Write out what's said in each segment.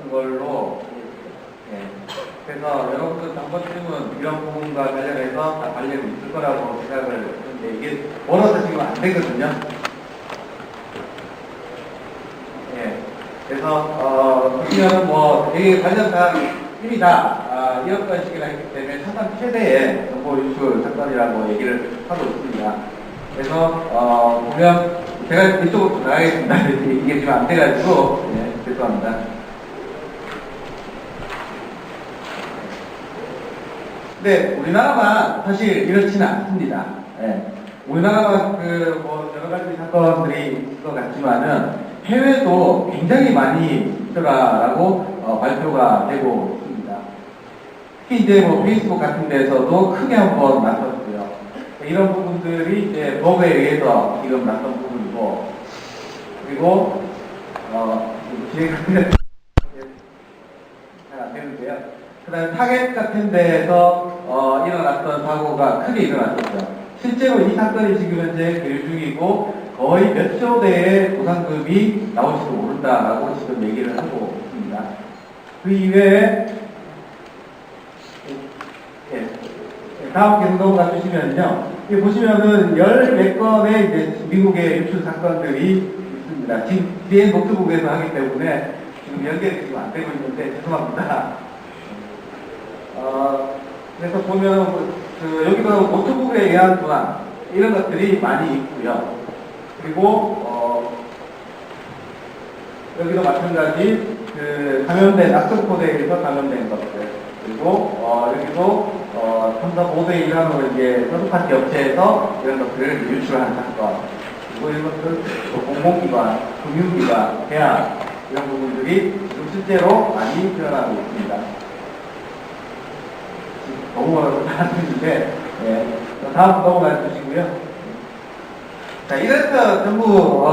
있는 걸로, 예. 그래서 여러분들 한 번쯤은 이런 부분과 관련해서 다 관련이 있을 거라고 생각을 했는데, 이게 멀어서 지금 안 되거든요. 예. 그래서, 보시면 뭐, 되게 관련상 이미 다, 1억 건씩이나 했기 때문에 사상 최대의 정보 유출 사건이라고 얘기를 하고 있습니다. 그래서, 보면, 제가 이쪽으로 나가겠습니다. 이게 지금 안 돼가지고, 예, 죄송합니다. 근데 우리나라만 사실 이렇지는 않습니다. 예. 우리나라만 뭐 여러 가지 사건들이 있을 것 같지만은 해외도 굉장히 많이 있더라라고 발표가 되고 있습니다. 특히 이제 뭐 페이스북 같은 데서도 크게 한번 나섰고요. 이런 부분들이 이제 법에 의해서 지금 나선 부분이고, 그리고 잘 안 되는데요. 그 다음에 타겟 같은 데에서 일어났던 사고가 크게 일어났었죠. 실제로 이 사건이 지금 현재 계류 중이고 거의 몇 조 대의 보상금이 나올지도 모른다라고 지금 얘기를 하고 있습니다. 그 이외에 다음 계속 넘어가 주시면요. 여기 보시면은 14건의 이제 미국의 유출 사건들이 있습니다. 지금 뒤에 노트북에서 하기 때문에 지금 연결이 지금 안 되고 있는데 죄송합니다. 그래서 보면 여기도 노트북에 의한 도난 이런 것들이 많이 있고요. 그리고 여기도 마찬가지 감염된 낙성코드에 의해서 감염된 것들, 그리고 여기도 3, 4, 5대 1항으로 이제 서드파티 업체에서 이런 것들을 유출한 사건, 그리고 이런 것들 공공기관, 금융기관, 대학 이런 부분들이 지금 실제로 많이 일어나고 있습니다. 너무 멀어서 나왔는데, 다음 넘어가 주시고요. 자, 이래서 전부,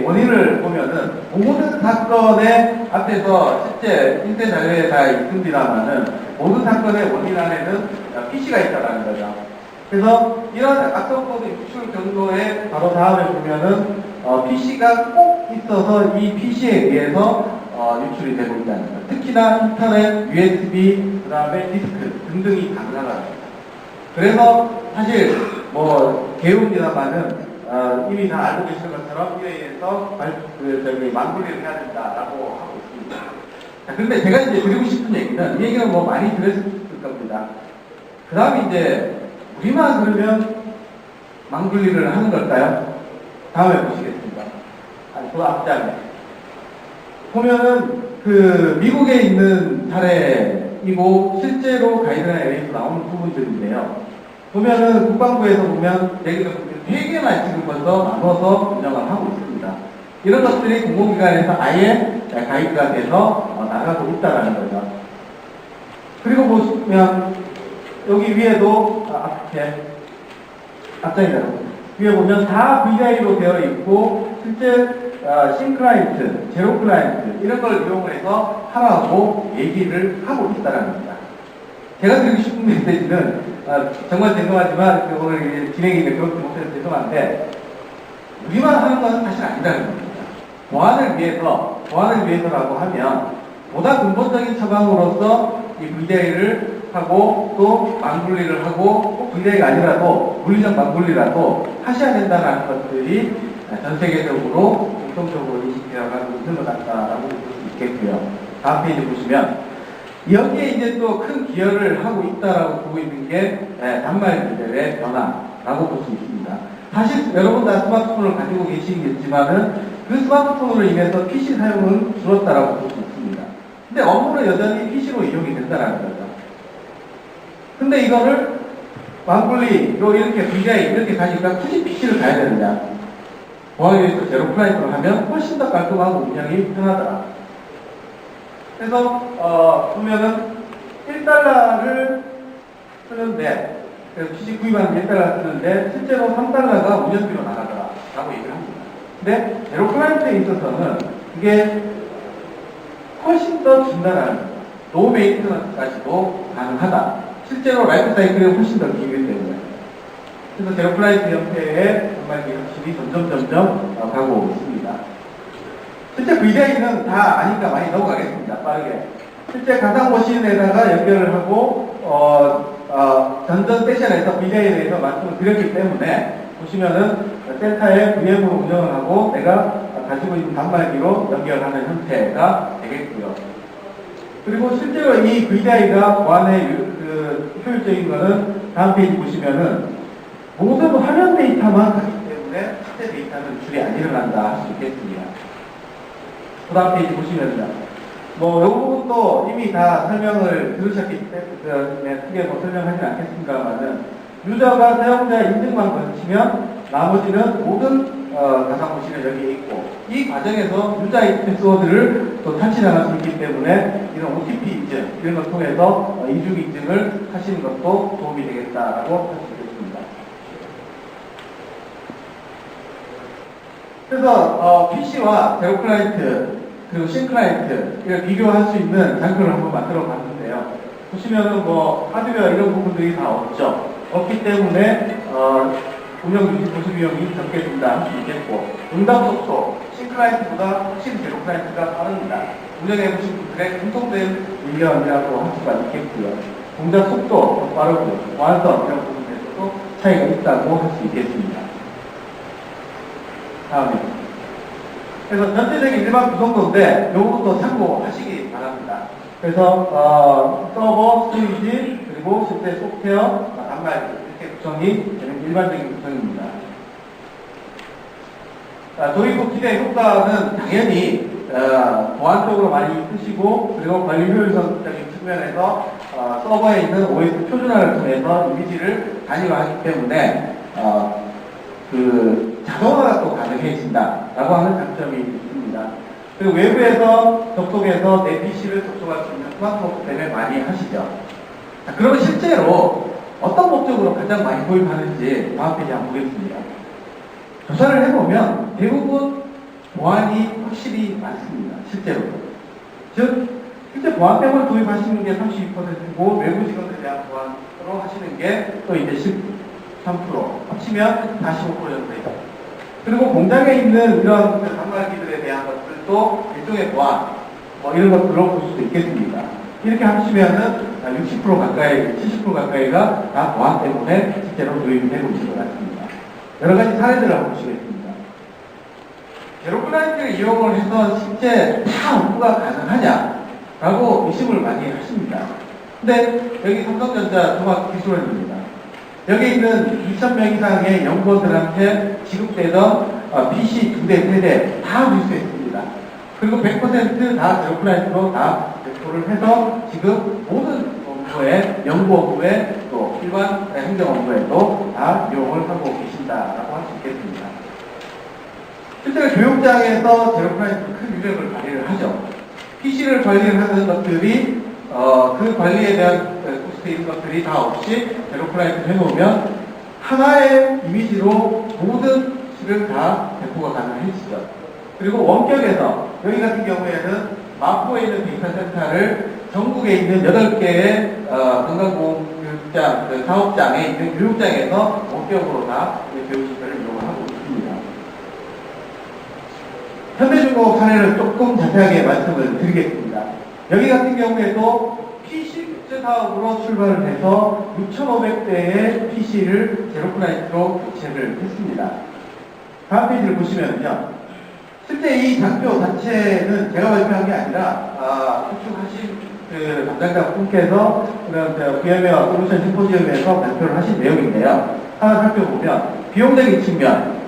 원인을 보면은, 모든 사건의 앞에서 실제 인쇄 자료에 다 있습니다만은, 모든 사건의 원인 안에는 PC가 있다는 거죠. 그래서 이런 악성코드 유출 경로의 바로 다음에 보면은, PC가 꼭 있어서 이 PC에 의해서 유출이 되고 있다는 것. 특히나 인터넷, USB, 그 다음에 디스크 등등이 가능하다. 그래서 사실 뭐 개요입니다만은 이미 다 알고 계시는 것처럼 이에 의해서 망분리를 해야 된다라고 하고 있습니다. 자, 그런데 제가 이제 드리고 싶은 얘기는 이 얘기는 뭐 많이 들으실 겁니다. 그 다음에 이제 우리만 그러면 망분리를 하는 걸까요? 다음에 보시겠습니다. 그 앞장에 보면은 미국에 있는 사례이고 실제로 가이드라인에서 나오는 부분들인데요. 보면은 국방부에서 보면 여기서 3개나 지금 벌써 나눠서 운영을 하고 있습니다. 이런 것들이 공공기관에서 아예 가이드가 돼서 나가고 있다는 거죠. 그리고 보시면 여기 위에도 앞장이다. 위에 보면 다 VI로 되어 있고 실제 싱클라이트, 제로클라이트 이런 걸 이용을 해서 하라고 얘기를 하고 있다는 겁니다. 제가 드리고 싶은 메시지는 정말 죄송하지만 오늘 진행이 그렇게 못해서 죄송한데 우리만 하는 것은 사실 아니라는 겁니다. 보안을 위해서라고 하면 보다 근본적인 처방으로서 이 VDI를 하고 또 망분리를 하고 꼭 VDI가 아니라도 물리적 망분리라도 하셔야 된다는 것들이 전 세계적으로 공통적으로 인식되어가고 있는 것 같다라고 볼 수 있겠고요. 다음 페이지 보시면 여기에 이제 또 큰 기여를 하고 있다라고 보고 있는 게 단말 모델의 변화라고 볼 수 있습니다. 사실 여러분 다 스마트폰을 가지고 계시겠지만은 그 스마트폰으로 인해서 PC 사용은 줄었다라고 볼 수 있습니다. 근데 업무는 여전히 PC로 이용이 된다는 거죠. 근데 이거를 망분리로 이렇게 VDI 이렇게 가니까 굳이 PC를 가야 되느냐? 보안에 의해서 제로 플라이트를 하면 훨씬 더 깔끔하고 운영이 편하더라. 그래서 보면은 1달러를 쓰는데 PC 구입하는 1달러 쓰는데 실제로 3달러가 운영비로 나가더라 라고 얘기를 합니다. 근데 제로 플라이트에 있어서는 이게 훨씬 더 준다라는 거예요. 노 메인트너스까지도 가능하다. 실제로 라이프 사이클이 훨씬 더 길기 때문에. 그래서 제로 플라이트 형태의 정말 이 확실히 점점 가고 있습니다. 실제 VDI는 다 아니까 많이 넘어가겠습니다. 빠르게. 실제 가상 머신에다가 연결을 하고 전전 세션에서 VDI에 대해서 말씀을 드렸기 때문에 보시면은 센터에 VM으로 운영을 하고 내가 가지고 있는 단말기로 연결하는 형태가 되겠고요. 그리고 실제로 이 VDI가 보안의 효율적인 거는 다음 페이지 보시면은 모든 화면 데이터만 가기 때문에 실제 데이터는 줄이 안 일어난다 할 수 있겠습니다. 그 다음 페이지 보시면요. 이 부분도 이미 다 설명을 들으셨기 때문에 크게 설명하지는 않겠습니다만은 유저가 사용자 인증만 거치면 나머지는 모든 가상 머신이 여기에 있고 이 과정에서 유저 ID 패스워드를 또 탈취당할 수 있기 때문에 이런 OTP 인증 이런 걸 통해서 이중 인증을 하시는 것도 도움이 되겠다라고 할 수 있겠습니다. 그래서 PC와 제로 클라이언트 그리고 신 클라이언트를 비교할 수 있는 장표를 한번 만들어 봤는데요. 보시면은 하드웨어 이런 부분들이 다 없기 때문에 운영 유지 보수 비용이 적게 든다 할 수 있겠고 응답 속도 신 클라이언트보다 확실히 제로 클라이언트가 빠릅니다. 운영해 보신 분들의 공통된 의견이라고 할 수가 있겠고요. 동작 속도 빠르고 완성 이런 부분에서도 차이가 있다고 할 수 있겠습니다. 다음에 그래서 전체적인 일반 구성도인데 요것도 참고하시기 바랍니다. 그래서 서버, 스토리지, 그리고 실제 소프트웨어, 단말기 이렇게 구성이 되는 일반적인 구성입니다. 도입 후 기대 효과는 당연히 보안적으로 많이 쓰시고 그리고 관리 효율성적인 측면에서 서버에 있는 OS 표준화를 통해서 이미지를 단위화하기 때문에 자동화가 또 가능해진다라고 하는 장점이 있습니다. 그리고 외부에서 접속해서 내 PC를 접속할 수 있는 스마트폰 때문에 많이 하시죠. 자, 그러면 실제로 어떤 목적으로 가장 많이 도입하는지 다음 페이지 한번 보겠습니다. 조사를 해보면 대부분 보안이 확실히 많습니다. 실제로. 즉, 실제 보안 때문에 도입하시는 게 32%고 외부 직원들에 대한 보안으로 하시는 게 또 이제 13% 합치면 45% 정도 되죠. 그리고 공장에 있는 이런 단말기들에 대한 것들도 일종의 보안, 이런 것들로 볼 수도 있겠습니다. 이렇게 합치면은 60% 가까이, 70% 가까이가 다 보안 때문에 실제로 도입이 되고 있는 것 같습니다. 여러 가지 사례들을 한번 보시겠습니다. 제로 클라이언트를 이용을 해서 실제 다 업무가 가능하냐라고 의심을 많이 하십니다. 근데 여기 삼성전자 종합기술원입니다. 여기 있는 2,000명 이상의 연구원들한테 지급되던 PC 2대, 3대 다 밀수했습니다. 그리고 100%다 제로 클라이언트로 다 배포를 해서 지금 모든 업무에, 연구 업무에 또 일반 행정 업무에도 다 이용을 하고 계신다라고 할 수 있겠습니다. 실제로 교육장에서 제로 클라이언트 큰 위력을 발휘를 하죠. PC를 관리를 하는 것들이 그 관리에 대한 코스트 있는 것들이 다 없이 제로 클라이언트 해놓으면 하나의 이미지로 모든 시를 다 배포가 가능해지죠. 그리고 원격에서 여기 같은 경우에는 마포에 있는 데이터 센터를 전국에 있는 8개의 건강보험교육장, 사업장에 있는 교육장에서 원격으로 다 교육시설을 이용을 하고 있습니다. 현대중공업 사례를 조금 자세하게 말씀을 드리겠습니다. 여기 같은 경우에도 PC 국제 사업으로 출발을 해서 6,500대의 PC를 제로 클라이언트로 교체를 했습니다. 다음 페이지를 보시면요. 실제 이 장표 자체는 제가 발표한 게 아니라 구축하신 담당자 분께서 그런 VM웨어 솔루션 심포지엄에서 발표를 하신 내용인데요. 하나 살펴보면 비용적인 측면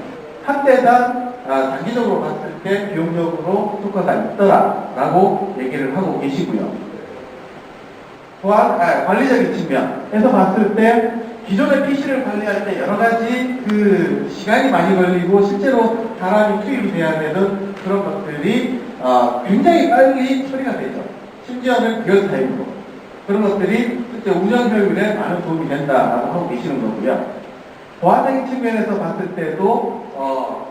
한 대당 단기적으로 봤을 때 비용적으로 효과가 있더라라고 얘기를 하고 계시고요. 또한 관리적인 측면에서 봤을 때 기존의 PC를 관리할 때 여러 가지 시간이 많이 걸리고 실제로 사람이 투입이 돼야 되는 그런 것들이 굉장히 빨리 처리가 되죠. 심지어는 리얼타임으로. 그런 것들이 실제 운영 효율에 많은 도움이 된다라고 하고 계시는 거고요. 보안적인 측면에서 봤을 때도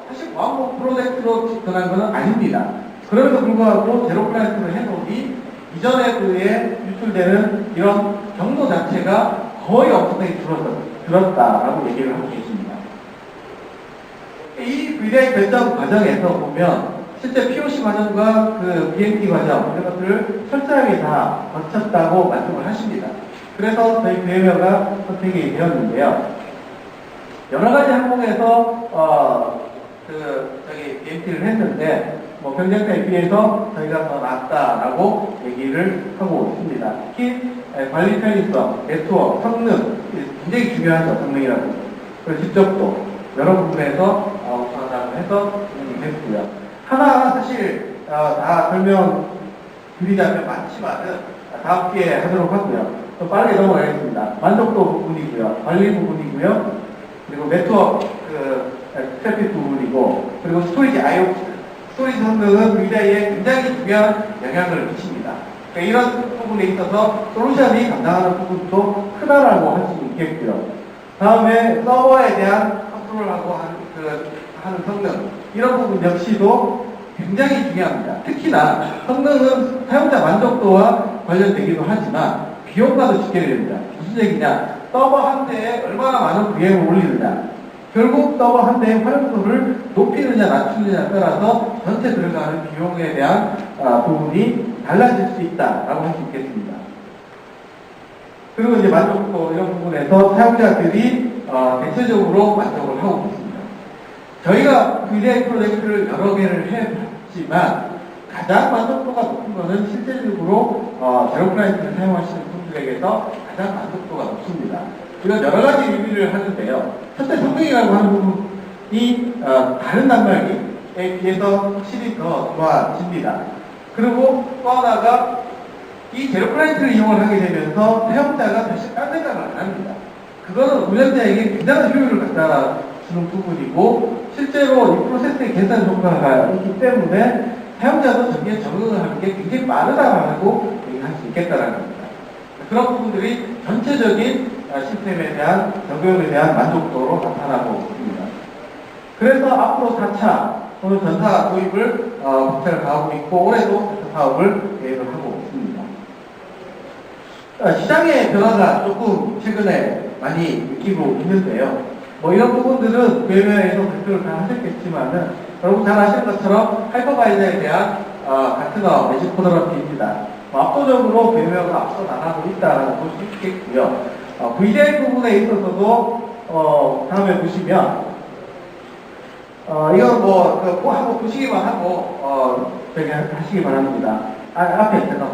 사실 보안보험 프로젝트로 접근한 것은 아닙니다. 그럼에도 불구하고 제로 클라이언트를 해놓으니 이전에 그에 유출되는 이런 경로 자체가 거의 엄청나게 줄었다라고 얘기를 하고 계십니다. 이 VDI 결정 과정에서 보면 실제 POC 과정과 그 BMP 과정 이런 것들을 철저하게 다 거쳤다고 말씀을 하십니다. 그래서 저희 VMware가 선택이 되었는데요. 여러 가지 항목에서 BMP를 했는데 뭐 경쟁사에 비해서 저희가 더 낫다라고 얘기를 하고 있습니다. 특히 관리 편의성, 네트워크, 성능 굉장히 중요하죠. 성능이라는 거. 그리고 집적도 여러 부분에서 우수하다고 해서 했고요. 하나하나 사실 다 설명 드리자면 많지만은 다음 기회에 하도록 하고요. 좀 빠르게 넘어가겠습니다. 만족도 부분이고요. 관리 부분이고요. 그리고 네트워크 트래픽 부분이고, 그리고 스토리지 IO, 스토리지 성능은 VDI에 굉장히 중요한 영향을 미칩니다. 그러니까 이런 부분에 있어서 솔루션이 감당하는 부분도 크다라고 할 수 있겠고요. 다음에 서버에 대한 컨트롤하고 하는 성능, 이런 부분 역시도 굉장히 중요합니다. 특히나 성능은 사용자 만족도와 관련되기도 하지만 비용과도 직결됩니다. 무슨 얘기냐? 서버 한 대에 얼마나 많은 VM을 올리느냐, 결국 서버 한 대의 활용도를 높이느냐 낮추느냐에 따라서 전체 들어가는 비용에 대한 부분이 달라질 수 있다라고 할 수 있겠습니다. 그리고 이제 만족도 이런 부분에서 사용자들이 대체적으로 만족을 하고 있습니다. 저희가 VDI 프로젝트를 여러 개를 해봤지만 가장 만족도가 높은 것은 실질적으로 제로 클라이언트를 사용하시는 분들에게서 가장 만족도가 높습니다. 우리가 여러 가지 리뷰를 하는데요. 첫째, 성능이라고 하는 부분이 다른 단말기에 비해서 확실히 더 좋아집니다. 그리고 또 하나가 이 제로 클라이언트를 이용을 하게 되면서 사용자가 다시 딴 생각을 안 합니다. 그거는 운영자에게 굉장한 효율을 갖다 주는 부분이고, 실제로 이 프로세스의 계산 효과가 있기 때문에 사용자도 저기에 적응을 하는 게 굉장히 빠르다고 얘기할 수 있겠다는 겁니다. 그런 부분들이 전체적인 시스템에 대한 적용에 대한 만족도로 나타나고 있습니다. 그래서 앞으로 4차 또는 전사 도입을 박차를 가하고 있고, 올해도 사업을 계획을 하고 있습니다. 시장의 변화가 조금 최근에 많이 느끼고 있는데요. 뭐 이런 부분들은 VMware에서 발표를 다 하셨겠지만은, 여러분 잘 아시는 것처럼 하이퍼바이저에 대한 파트너 매직 포더러피입니다. 압도적으로 VMware가 앞서 나가고 있다라고 볼 수 있겠고요. VDI 부분에 있어서도 다음에 보시면 이건 뭐 한번 보시기만 하고 저기 하시기 바랍니다. 앞에 있어서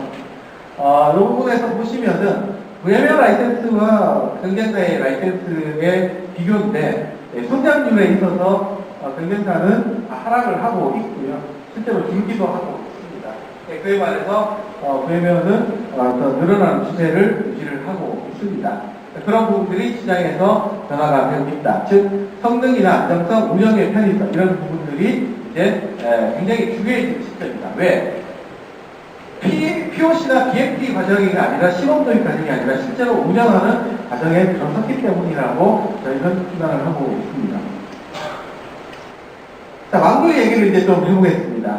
이 부분에서 보시면은 VMware 라이센스와 경쟁사의 라이센스의 비교인데, 성장률에 있어서 경쟁사는 하락을 하고 있고요. 실제로 줄기도 하고 있습니다. 그에 반해서 VMware는 더 늘어나는 추세를 유지를 하고 있습니다. 그런 부분들이 시장에서 변화가 되고 있다. 즉, 성능이나 안정성, 운영의 편의성, 이런 부분들이 이제 굉장히 중요해진 시점입니다. 왜? POC나 BMP 과정이 아니라 시범 도입 과정이 아니라 실제로 운영하는 과정에 들어섰기 때문이라고 저희는 판단을 하고 있습니다. 자, 망블리 얘기를 이제 좀 해보겠습니다.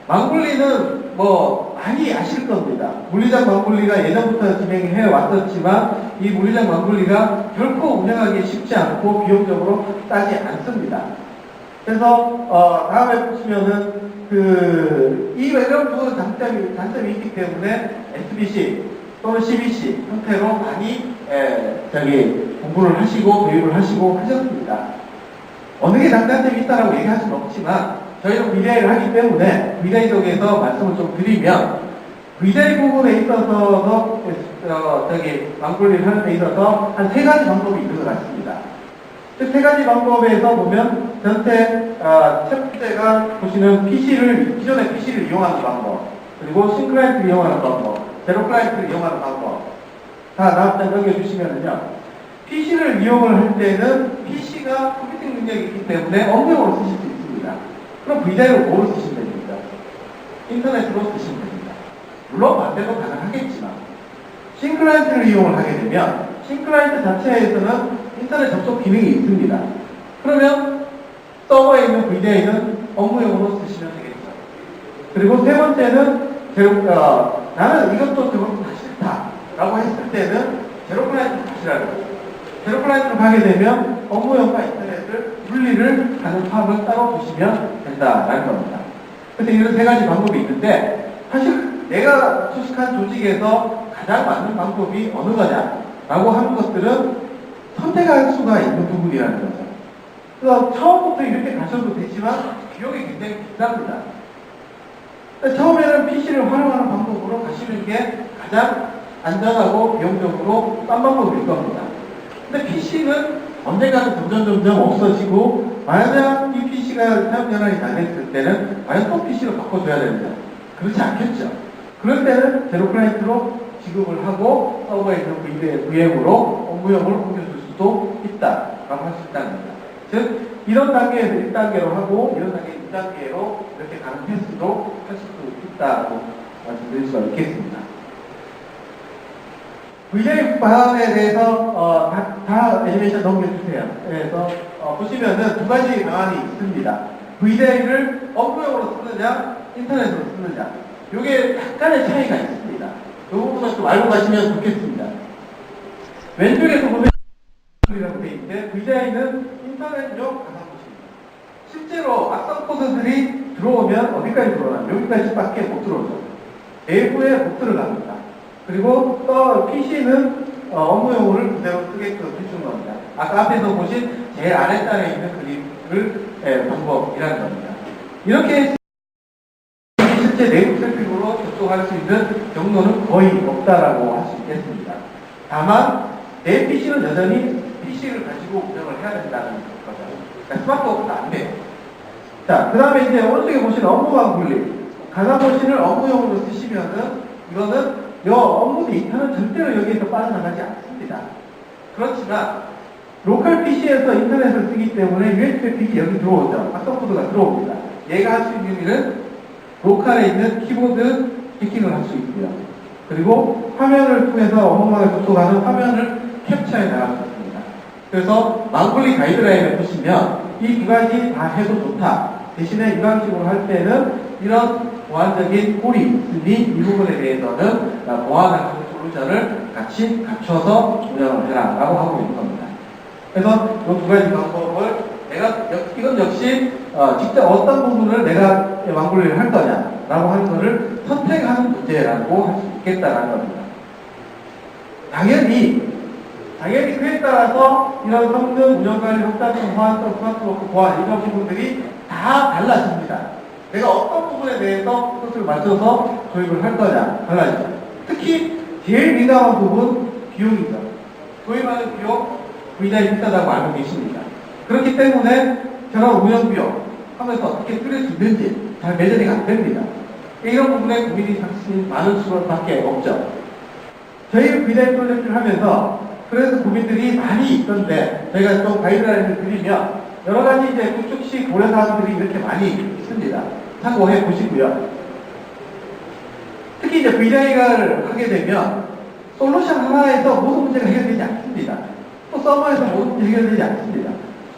망블리는 뭐 많이 아실 겁니다. 물리적 망블리가 예전부터 진행해 왔었지만 이 물리적 망블리가 결코 운영하기 쉽지 않고 비용적으로 싸지 않습니다. 그래서 다음에 보시면은 이런 부분 단점이 있기 때문에 SBC 또는 CBC 형태로 많이 공부를 하시고 교육을 하시고 하셨습니다. 어느 게 장단점이 있다라고 얘기할 수는 없지만 저희는 VDI를 하기 때문에 VDI 쪽에서 말씀을 좀 드리면, VDI 부분에 있어서 망블리를 하는 데 있어서 한 3가지 방법이 있는 것 같습니다. 그 3가지 방법에서 보면 전체 첫 번째가 보시는 기존의 PC를 이용하는 방법, 그리고 싱클라이트를 이용하는 방법, 제로 클라이트를 이용하는 방법. 다음 장 넘겨주시면은요, PC를 이용을 할 때는 PC가 컴퓨팅 능력이 있기 때문에 업무용으로 쓰실 수 있습니다. 그럼 VDI로 뭐로 쓰시면 됩니까? 인터넷으로 쓰시면 됩니다. 물론 반대도 가능하겠지만, 싱클라이트를 이용을 하게 되면 싱클라이트 자체에서는 인터넷 접속 기능이 있습니다. 그러면 서버에 있는 VDI는 업무용으로 쓰시면 되겠죠. 그리고 세 번째는 나는 이것도 저것도 다 싫다라고 했을 때는 제로 클라이트로 가시라는 거죠. 제로 클라이트로 가게 되면 업무용과 인터넷을 분리를 하는 팝을 따로 두시면 된다라는 겁니다. 그래서 이런 세 가지 방법이 있는데 사실 내가 소식한 조직에서 가장 맞는 방법이 어느 거냐라고 하는 것들은 선택할 수가 있는 부분이라는 거죠. 그래서 처음부터 이렇게 가셔도 되지만 비용이 굉장히 비쌉니다. 처음에는 PC를 활용하는 방법으로 가시는 게 가장 안전하고 비용적으로 싼 방법일 겁니다. 근데 PC는 언젠가는 점점 없어지고 만약 이 PC가 사용연한이 다 됐을 때는 과연 또 PC로 바꿔줘야 됩니다. 그렇지 않겠죠. 그럴 때는 제로 클라이언트로 지급을 하고 서버에 있는 VM으로 업무용을 옮겨줄 수도 있다라고 할 수 있다는 겁니다. 즉 이런 단계에서 1단계로 하고 이런 단계 2단계로 이렇게 가는 패스로 할 수도 있다고 말씀드릴 수가 있겠습니다. VJ 방안에 대해서 다 애니메이션 넘겨주세요. 그래서 보시면은 두 가지 방안이 있습니다. VJ를 업무용으로 쓰느냐, 인터넷으로 쓰느냐. 이게 약간의 차이가 있습니다. 이 부분은 좀 알고 가시면 좋겠습니다. 왼쪽에서 보면 이라고 되어 있는데 VJ는 인터넷용 가상도시입니다. 실제로 악성 코드들이 들어오면 어디까지 들어오나? 여기까지밖에 못 들어오죠. 내부에 못 들어갑니다. 그리고 또 PC는 업무용으를 그대로 쓰게끔 해주는 겁니다. 아까 앞에서 보신 제일 아랫단에 있는 그림을 방법이라는 겁니다. 이렇게 실제 내부 트래픽으로 접속할 수 있는 경로는 거의 없다라고 할 수 있겠습니다. 다만 내 PC는 여전히 PC를 가지고 운영을 해야 된다는 거죠. 그러니까 스마트폰은 안 돼요. 자, 그 다음에 이제 오른쪽에 보시는 업무방 분리. 가상머신을 업무용으로 쓰시면은 이거는 업무 데이터는 절대로 여기에서 빠져나가지 않습니다. 그렇지만 로컬 PC에서 인터넷을 쓰기 때문에 USB 트래픽이 여기 들어오죠. 악성코드가 들어옵니다. 얘가 할 수 있는 일은 로컬에 있는 키보드 해킹을 할 수 있고요. 그리고 화면을 통해서 업무망에 접속하는 화면을 캡처해 나갈 수 있습니다. 그래서 망블리 가이드라인을 보시면 이 두 가지 다 해도 좋다. 대신에 이 방식으로 할 때는 이런 보안적인 홀이 있으니 이 부분에 대해서는 보안하는 솔루션을 같이 갖춰서 운영을 해라 라고 하고 있는 겁니다. 그래서 이 두 가지 방법을 이건 역시 직접 어떤 부분을 내가 망블리를 할 거냐라고 하는 것을 선택하는 문제라고 할 수 있겠다라는 겁니다. 당연히 그에 따라서 이런 성능, 운영관리, 확장성, 호환성, 스마트워크, 보안 이런 부분들이 다 달라집니다. 내가 어떤 부분에 대해서 뜻을 맞춰서 도입을 할 거냐 달라지죠. 특히 제일 민감한 부분 비용이죠. 도입하는 비용 굉장히 비싸다고 알고 계십니다. 그렇기 때문에 저런 운영 비용 하면서 어떻게 줄일 수 있는지 잘 매저링 안 됩니다. 이런 부분에 고민이 사실 많을 수밖에 없죠. 저희 VDI 프로젝트를 하면서 그래서 고민들이 많이 있던데 저희가 좀 가이드라인을 드리면 여러 가지 이제 구축식 고려사항들이 이렇게 많이 있습니다. 참고해 보시고요. 특히 이제 VDI를 하게 되면 솔루션 하나에서 모든 문제가 해결되지 않습니다. 또 서버에서 모든 문제가 해결되지 않습니다.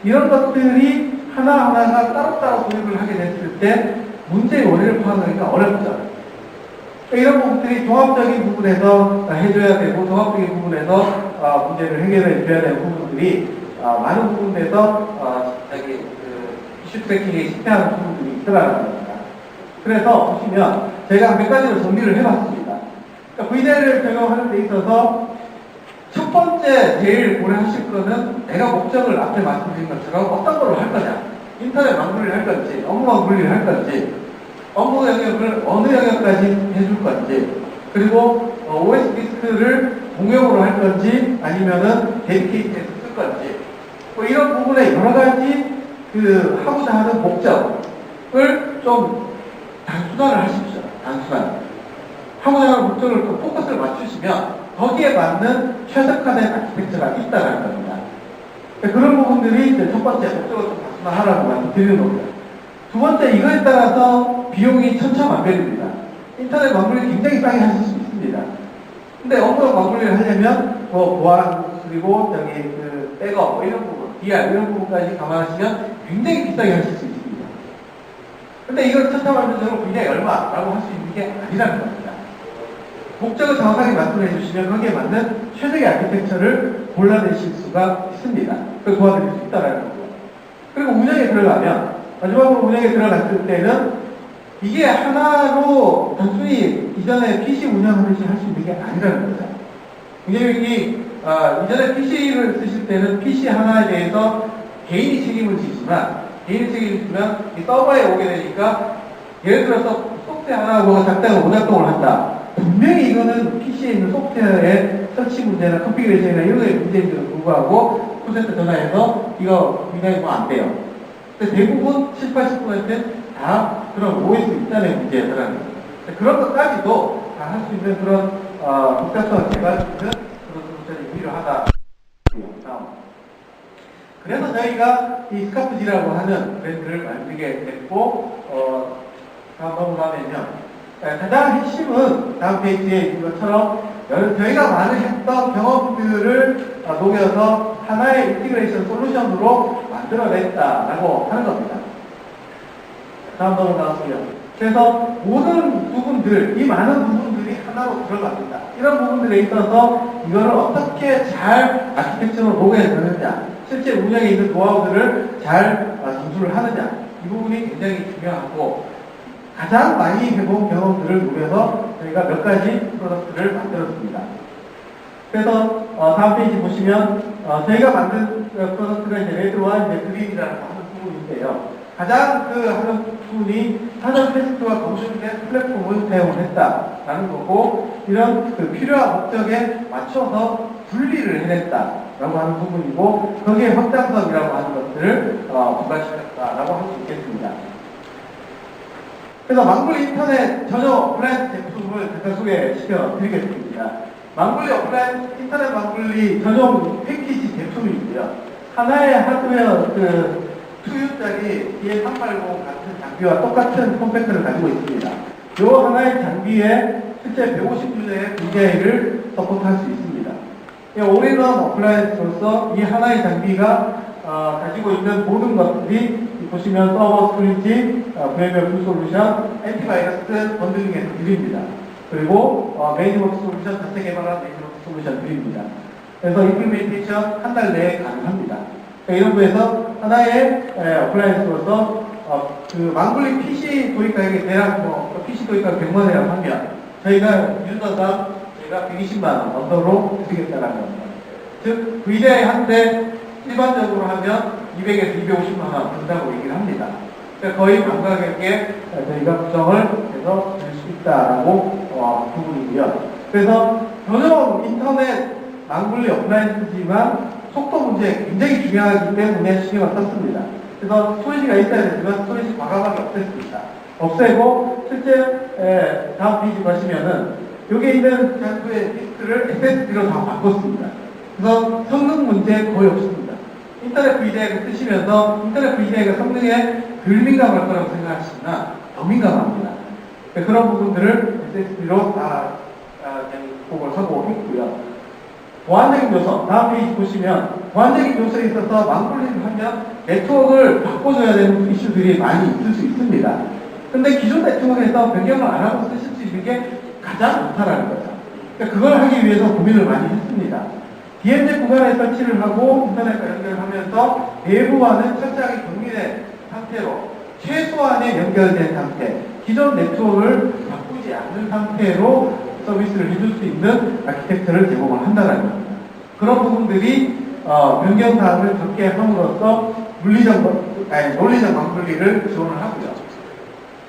이런 것들이 하나하나가 따로따로 도입을 하게 됐을 때 문제의 원인을 파악하기가 어렵죠. 이런 부분들이 종합적인 부분에서 해줘야 되고 종합적인 부분에서 문제를 해결해 줘야 되는 부분들이 많은 부분에서 이슈 트래킹에 실패하는 부분들이 있더라는 겁니다. 그래서 보시면 제가 몇 가지로 정리를 해봤습니다. 그러니까 VDI를 적용하는 데 있어서 첫 번째 제일 고려하실 거는 내가 목적을 앞에 말씀드린 것처럼 어떤 걸로 할 거냐. 인터넷 망분리를 할 건지, 업무 망분리를 할 건지, 업무 영역을 어느 영역까지 해줄 건지, 그리고 OS 디스크를 공용으로 할 건지, 아니면은 데디케이트해서 쓸 건지, 뭐 이런 부분에 여러 가지 하고자 하는 목적을 좀 단순화를 하십시오. 단순화. 하고자 하는 목적을 또 포커스를 맞추시면 거기에 맞는 최적화된 아키텍처가 있다는 겁니다. 그런 부분들이 이제 첫 번째 목적을 좀 단순화하라고 말씀드리는 겁니다. 두 번째, 이거에 따라서 비용이 천차만별입니다. 인터넷 망분리 굉장히 싸게 하실 수 있습니다. 근데 업무용 망분리를 하려면 보안 그리고 백업 이런 부분, DR 이런 부분까지 감안하시면 굉장히 비싸게 하실 수 있습니다. 근데 이걸 천차만별적으로 굉장히 얼마라고 할 수 있는 게 아니라는 겁니다. 목적을 정확하게 말씀해 주시면 거기에 맞는 최적의 아키텍처를 골라내실 수가 있습니다. 그걸 도와드릴 수 있다는 거고요. 그리고 운영에 들어가면 마지막으로 운영에 들어갔을 때는 이게 하나로 단순히 이전에 PC 운영하듯이 할 수 있는 게 아니라는 거죠. 굉장히 이전에 PC를 쓰실 때는 PC 하나에 대해서 개인이 책임을 지지만 이 서버에 오게 되니까 예를 들어서 소프트웨어 하나가 작다가 오작동을 한다. 분명히 이거는 PC에 있는 소프트웨어의 설치 문제나 컨피그레이션이나 이런 거에 문제인데도 불구하고 콜센터 전화해서 이거 굉장히 뭐 안 돼요. 근데 대부분 7, 80%는 다 그런 OS 입단의 문제더라는 거죠. 그런 것까지도 다 할 수 있는 그런 복잡성을 개발할 수 있는 그런 솔루션이 필요하다. 그래서 저희가 이 스카프지라고 하는 브랜드를 만들게 됐고, 다음 넘어가면요. 가장 핵심은 다음 페이지에 있는 것처럼 저희가 많이 했던 경험들을 녹여서 하나의 인티그레이션 솔루션으로 만들어냈다라고 하는 겁니다. 다음 넘어가고요. 그래서 모든 부분들, 이 많은 부분들이 하나로 들어갑니다. 이런 부분들에 있어서 이거를 어떻게 잘 아키텍처로 녹여내느냐, 실제 운영에 있는 노하우들을 잘 전수를 하느냐, 이 부분이 굉장히 중요하고, 가장 많이 해본 경험들을 녹여서 저희가 몇 가지 프로덕트를 만들었습니다. 그래서 다음 페이지 보시면 저희가 만든 프로덕트가 이제 레드와 이제 그린이라는 하는 부분인데요. 가장 하는 부분이 사전 테스트와 검증된 플랫폼을 사용을 했다라는 거고, 이런 필요한 목적에 맞춰서 분리를 해냈다라고 하는 부분이고, 거기에 확장성이라고 하는 것들을 부과시켰다라고 할 수 있겠습니다. 그래서 망블리 인터넷 전용 오프라인 제품을 잠깐 소개시켜 드리겠습니다. 망블리 오프라인 인터넷 망블리 전용 패키지 제품이 있고요. 하나의 하드웨어 2U짜리 DM380 같은 장비와 똑같은 컴팩터를 가지고 있습니다. 이 하나의 장비에 실제 150주제의 VDI를 서포트할 수 있습니다. 올인원 어플라이언스로서 이 하나의 장비가 가지고 있는 모든 것들이 보시면 서버 스토리지, VMware 풀 솔루션, 엔티바이러스 번들링에서 드립니다. 그리고 메인워크 솔루션, 자체 개발한 메인워크 솔루션 드립니다. 그래서 임플리멘테이션 한 달 내에 가능합니다. 이런 거에서 하나의 어플라이언스로서 망블리 PC 도입 가격이 대략 PC 도입 가격 100만 원이라고 하면 저희가 유저당 저희가 120만 원 언더로 드리겠다는 겁니다. 즉 VDI 한 대 일반적으로 하면 200에서 250만 원 든다고 얘기를 합니다. 그러니까 거의 반 가격에 저희가 구성을 해서 줄 수 있다라고 부분이고요. 그래서 전용 인터넷 망블리 어플라이언스지만 속도 문제 굉장히 중요하기 때문에 신경을 썼습니다. 그래서 스토리지가 있어야 되지만 스토리지 과감하게 없앴습니다. 없애고 실제 다음 페이지 보시면은 여기에 있는 장소의 디스크를 SSD로 다 바꿨습니다. 그래서 성능 문제 거의 없습니다. 인터넷 VDI를 쓰시면서 인터넷 VDI가 성능에 덜 민감할 거라고 생각하시나 더 민감합니다. 그런 부분들을 SSD로 다 복을 하고 있고요. 보안적인 요소, 다음 페이지 보시면 보안적인 요소에 있어서 망블리를 하면 네트워크를 바꿔줘야 되는 이슈들이 많이 있을 수 있습니다. 근데 기존 네트워크에서 변경을 안 하고 쓰실 수 있는 게 가장 좋다라는 거죠. 그러니까 그걸 하기 위해서 고민을 많이 했습니다. DMZ 구간에 설치를 하고 인터넷과 연결하면서 내부와는 철저하게 격리된 상태로 최소한의 연결된 상태, 기존 네트워크를 바꾸지 않는 상태로 서비스를 해줄 수 있는 아키텍처를 제공을 한다는 겁니다. 그런 부분들이 변경사항을 적게 함으로써 논리적 망블리를 지원을 하고요.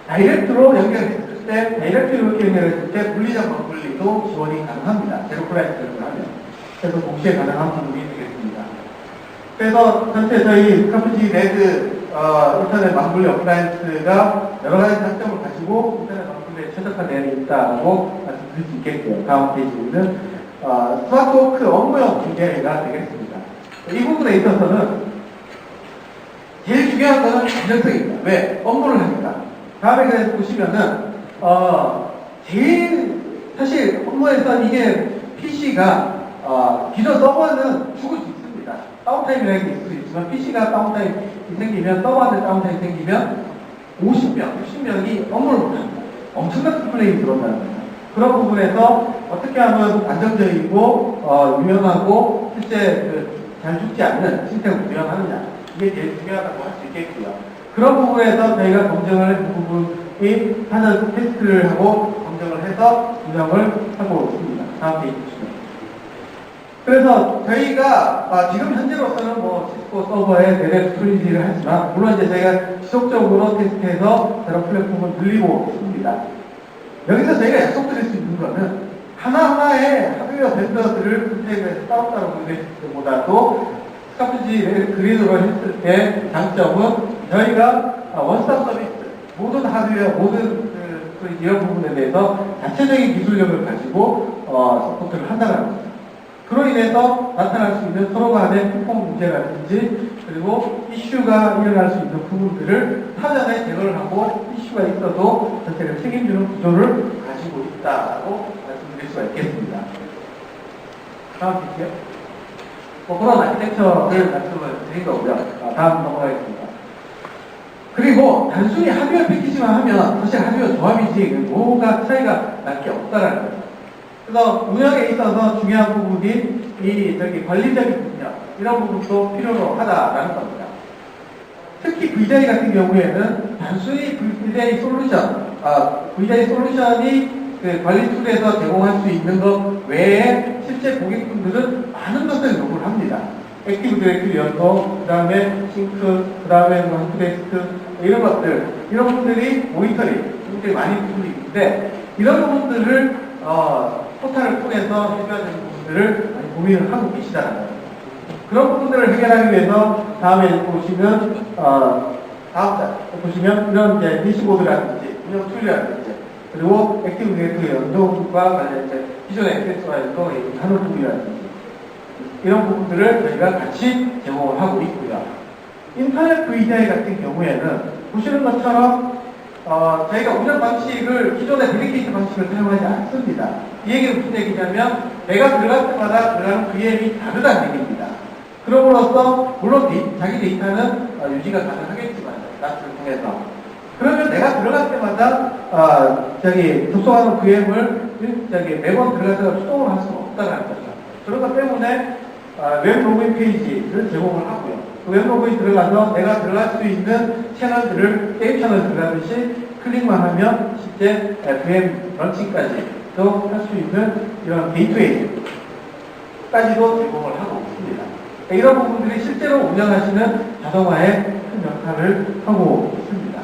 다이렉트로 연결했을 때, 다이렉트로 연결했을 때 물리적 망블리도 지원이 가능합니다. 제로 플라이트를 하면. 그래서 동시에 가능한 부분이 되겠습니다. 그래서 전체 저희 스카프지 레드 인터넷 망블리 어플라이언스가 여러 가지 장점을 가지고 인터넷 망블리에 최적화되어 있다고 말씀드릴 수 있겠고요. 다음 페이지는 스마트워크 업무용 기계가 되겠습니다. 이 부분에 있어서는 제일 중요한 것은 안전성입니다. 왜? 업무를 하니까. 다음에 보시면은 제일 사실 업무에서 이게 PC가 기존 서버는 죽을 수 있습니다. 다운타임이라는 게 있을 수 있지만 PC가 다운타임이 생기면 서버한테 다운타임이 생기면 50명, 60명이 업무를 못합니다. 엄청난 스플레이 들어온다는 거예요. 그런 부분에서 어떻게 하면 안정적이고 유연하고 실제 잘 죽지 않는 시스템을 구현하느냐, 이게 제일 중요하다고 할 수 있겠고요. 그런 부분에서 저희가 검증을 한 부분 하는 테스트를 하고 검증을 해서 운영을 하고 있습니다. 다음 페이지 보시면. 그래서 저희가 지금 현재로서는 뭐 시스코 서버에 내래 스토리지를 하지만 물론 이제 저희가 지속적으로 테스트해서 여러 플랫폼을 늘리고 있습니다. 여기서 저희가 약속드릴 수 있는 거는 하나하나의 하드웨어 벤더들을 선택해서 따로따로 보낼 때보다도 스카프지 그린으로 했을 때 장점은 저희가 원스톱 서비스, 모든 하드웨어, 모든 이런 부분에 대해서 자체적인 기술력을 가지고 서포트를 한다는 겁니다. 그로 인해서 나타날 수 있는 서로 간의 플랫폼 문제라든지 그리고 이슈가 일어날 수 있는 부분들을 사전에 제거를 하고 이슈가 있어도 전체를 책임지는 구조를 가지고 있다고 말씀드릴 수가 있겠습니다. 다음 주시요. 그런 아키텍처를 말씀을 드린 거고요. 다음 넘어가겠습니다. 그리고 단순히 하드웨어 패키지만 하면 사실 하드웨어 조합이지 뭐가 차이가 날 게 없다라는 거죠. 그래서 운영에 있어서 중요한 부분이 관리적인 분야 이런 부분도 필요로 하다라는 겁니다. 특히 VDI 같은 경우에는 단순히 VDI 솔루션이 그 관리 툴에서 제공할 수 있는 것 외에 실제 고객분들은 많은 것을 요구를 합니다. 액티브 디렉토리 연동, 그 다음에 싱크, 그 다음에 한투데스크 이런 것들, 이런 분들이 모니터링, 분들이 많이 부분이 있는데 이런 부분들을 포탈을 통해서 해결해야 되는 부분들을 많이 고민을 하고 계시다는 거예요. 그런 부분들을 해결하기 위해서 다음에 보시면 다음 달 보시면 이런 이제 대시보드라든지 운영 툴이라든지 그리고 액티브 디렉토리 연동과 관련된 기존의 액세스와 연동하는 부분이라든지 이런 부분들을 저희가 같이 제공을 하고 있고요. 인터넷 VDI 같은 경우에는 보시는 것처럼 저희가 운영 방식을 기존의 데디케이트 방식을 사용하지 않습니다. 이 얘기는 무슨 얘기냐면 내가 들어갈 때마다 들어가는 VM이 다르다는 얘기입니다. 그럼으로써 물론 자기 데이터는 유지가 가능하겠지만 나스를 통해서 그러면 내가 들어갈 때마다 접속하는 VM을 매번 들어가서 수동으로 할 수는 없다는 거죠. 그런 것 때문에 웹 로그인 페이지를 제공을 하고요. 웹 로그인 들어가서 내가 들어갈 수 있는 채널들을 게임 채널 들어가듯이 클릭만 하면 실제 VM 런칭까지도 할 수 있는 이런 게이트웨이까지도 제공을 하고 있습니다. 이런 부분들이 실제로 운영하시는 자동화에 큰 역할을 하고 있습니다.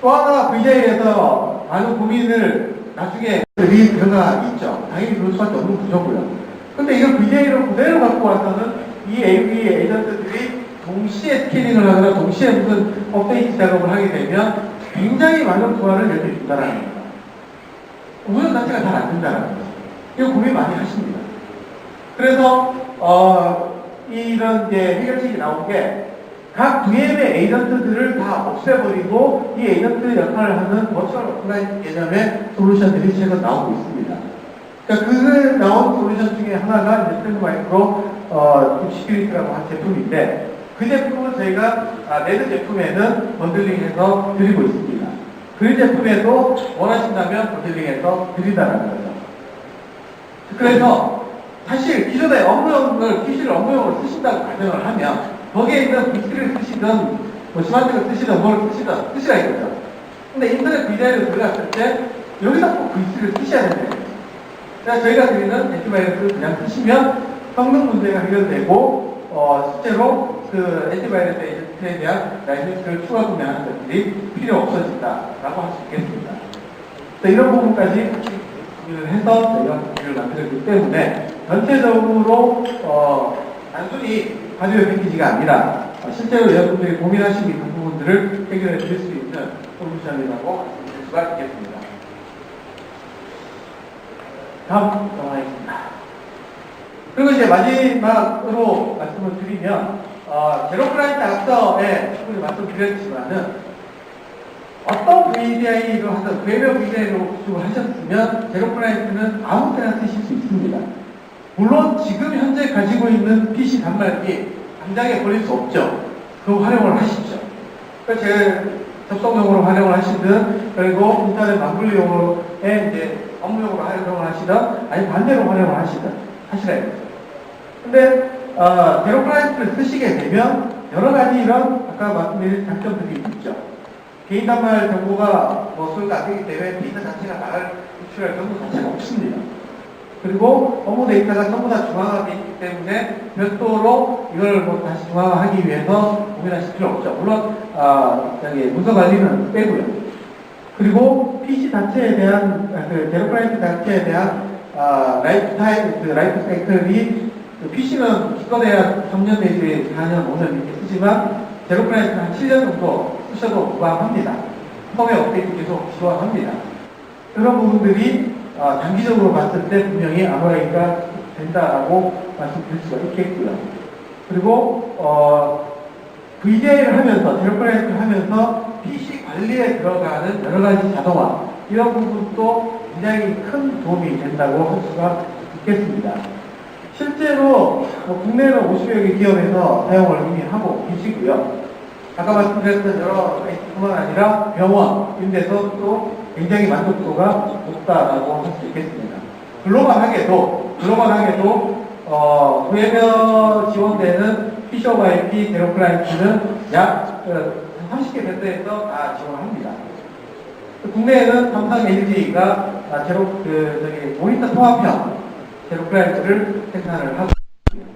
또 하나 VJ에서 많은 고민을 나중에 들어가 있죠. 당연히 그럴 수밖에 없는 구조고요. 근데 이걸 VJ로 그대로 갖고 와서는 이 AV 에이전트들이 동시에 스캐닝을 하거나 동시에 무슨 업데이트 작업을 하게 되면 굉장히 많은 부하를 열게 준다는 겁니다. 운영 자체가 잘 안 된다는 거죠. 이거 고민 많이 하십니다. 그래서 이런 이제 해결책이 나온 게 각 VM의 에이전트들을 다 없애버리고 이 에이전트 역할을 하는 버추얼 오프라인 개념의 솔루션들이 최근 나오고 있습니다. 그러니까 그 나온 솔루션 중에 하나가 이제 트렌드 마이크로 시큐리티라고 한 제품인데 그 제품은 저희가 레드 제품에는 번들링해서 드리고 있습니다. 그 제품에도 원하신다면 번들링해서 드린다는 거죠. 그래서 사실 기존의 업무용을 PC를 업무용으로 쓰신다고 가정을 하면 거기에 있는 VC를 쓰시든 뭐 시마틱을 쓰시든 뭘 쓰시든 쓰시라 이거죠. 근데 인터넷 VDI로 들어갔을 때 여기다 꼭 VC를 쓰셔야 된다. 그래서 저희가 드리는 엔티바이러스를 그냥 쓰시면 성능 문제가 해결되고 실제로 그 엔티바이러스 에이전트에 대한 라이센스를 추가 구매하는 것들이 필요 없어진다라고 할 수 있겠습니다. 이런 부분까지 고민을 해서 저희가 고민을 만들었기 때문에 전체적으로 단순히 하드웨어 패키지가 아니라 실제로 여러분들이 고민하시고 있는 부분들을 해결해 드릴 수 있는 솔루션이라고 말씀드릴 수가 있겠습니다. 다음 넘어가겠습니다. 그리고 이제 마지막으로 말씀을 드리면 제로 클라이언트 앞서에 충분히 말씀드렸지만은 어떤 VDI로 하든 웹 VDI로 구축을 하셨으면 제로 클라이언트는 아무 때나 쓰실 수 있습니다. 물론 지금 현재 가지고 있는 PC 단말기 당장에 버릴 수 없죠. 그거 활용을 하십시오. 그러니까 제 접속용으로 활용을 하시든 그리고 인터넷 만블리용으로의 이제 업무용으로 활용을 하시든 아니 반대로 활용을 하시든 하시라 이거죠. 근데 제로 클라이언트를 쓰시게 되면 여러 가지 이런 아까 말씀드린 장점들이 있죠. 개인 단말 정보가 뭐 소유가 안 되기 때문에 데이터 자체가 나갈 유출할 경우 자체가 없습니다. 그리고 업무 데이터가 전부 다 중앙화되어 있기 때문에 별도로 이걸 뭐 다시 중앙화하기 위해서 고민하실 필요 없죠. 물론 저기 문서 관리는 빼고요. 그리고 PC 자체에 대한 제로 클라이언트 자체에 대한 라이프 사이클이 PC는 기껏해야 3년 내지 4년, 5년 이렇게 쓰지만 제로 클라이언트는 한 7년 정도 쓰셔도 무방합니다. 펌웨어 업데이트 계속 지원합니다. 그런 부분들이 장기적으로 봤을 때 분명히 아노라이가 된다라고 말씀드릴 수가 있겠고요. 그리고 VDI를 하면서 제로 클라이언트를 하면서 PC 관리에 들어가는 여러 가지 자동화 이런 부분도 굉장히 큰 도움이 된다고 할 수가 있겠습니다. 실제로 국내는 50여 개 기업에서 사용을 이미 하고 계시고요. 아까 말씀드렸던 여러 IT뿐만 아니라 병원 이런 데서 또 굉장히 만족도가 높다라고 할 수 있겠습니다. 글로벌하게도 구해며 지원되는 PC 오브 IP 제로 클라이언트는 약 30개 밴드에서 다 지원합니다. 국내에는 삼성 LG가 모니터 통합형 제로 클라이언트를 생산을 하고 있습니다.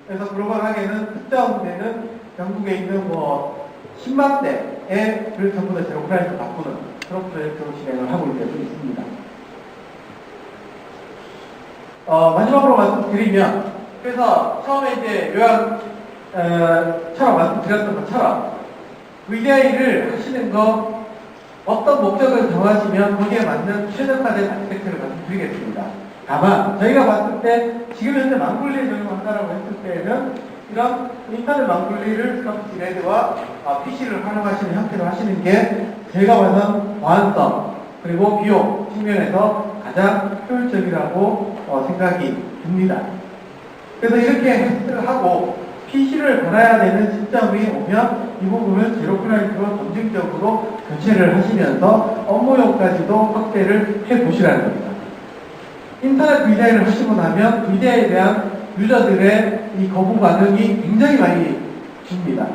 그래서 글로벌하게는 특정되는 전국에 있는 10만 대의 전부 다 제로 클라이언트 바꾸는 그런 프로젝트로 진행을 하고 있습니다. 마지막으로 말씀드리면, 그래서 처음에 이제 요약처럼 말씀드렸던 것처럼 VDI를 하시는 거 어떤 목적을 정하시면 거기에 맞는 최적화된 아키텍처를 말씀드리겠습니다. 다만 저희가 봤을 때 지금 현재 망굴리에 적용한다라고 했을 때는 이런 인터넷 망굴리를 서비스 레드와 PC를 활용하시는 형태로 하시는 게 제가 봐선 보안성 그리고 비용 측면에서 가장 효율적이라고 생각이 듭니다. 그래서 이렇게 테스트를 하고 PC를 갈아야 되는 시점이 오면 이 부분을 제로 클라이언트로 점진적으로 교체를 하시면서 업무용까지도 확대를 해보시라는 겁니다. 인터넷 VDI를 하시고 나면 VDI에 대한 유저들의 이 거부 반응이 굉장히 많이 줍니다.